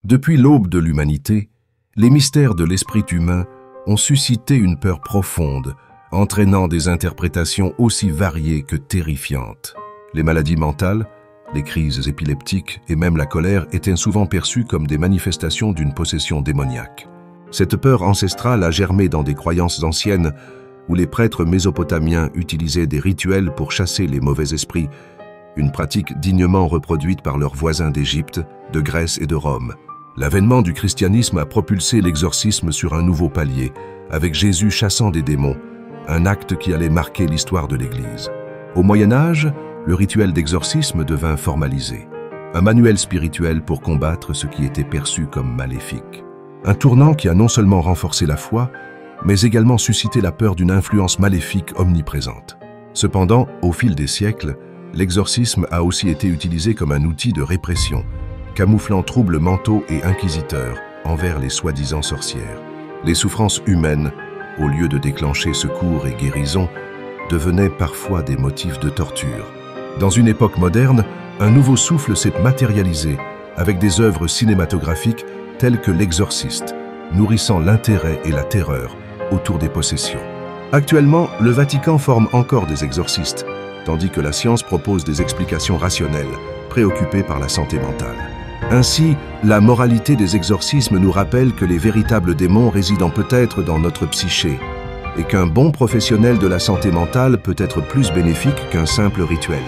Depuis l'aube de l'humanité, les mystères de l'esprit humain ont suscité une peur profonde, entraînant des interprétations aussi variées que terrifiantes. Les maladies mentales, les crises épileptiques et même la colère étaient souvent perçues comme des manifestations d'une possession démoniaque. Cette peur ancestrale a germé dans des croyances anciennes où les prêtres mésopotamiens utilisaient des rituels pour chasser les mauvais esprits, une pratique dignement reproduite par leurs voisins d'Égypte, de Grèce et de Rome. L'avènement du christianisme a propulsé l'exorcisme sur un nouveau palier, avec Jésus chassant des démons, un acte qui allait marquer l'histoire de l'Église. Au Moyen Âge, le rituel d'exorcisme devint formalisé, un manuel spirituel pour combattre ce qui était perçu comme maléfique. Un tournant qui a non seulement renforcé la foi, mais également suscité la peur d'une influence maléfique omniprésente. Cependant, au fil des siècles, l'exorcisme a aussi été utilisé comme un outil de répression, camouflant troubles mentaux et inquisiteurs envers les soi-disant sorcières. Les souffrances humaines, au lieu de déclencher secours et guérison, devenaient parfois des motifs de torture. Dans une époque moderne, un nouveau souffle s'est matérialisé avec des œuvres cinématographiques telles que L'Exorciste, nourrissant l'intérêt et la terreur autour des possessions. Actuellement, le Vatican forme encore des exorcistes, tandis que la science propose des explications rationnelles, préoccupées par la santé mentale. Ainsi, la moralité des exorcismes nous rappelle que les véritables démons résident peut-être dans notre psyché et qu'un bon professionnel de la santé mentale peut être plus bénéfique qu'un simple rituel.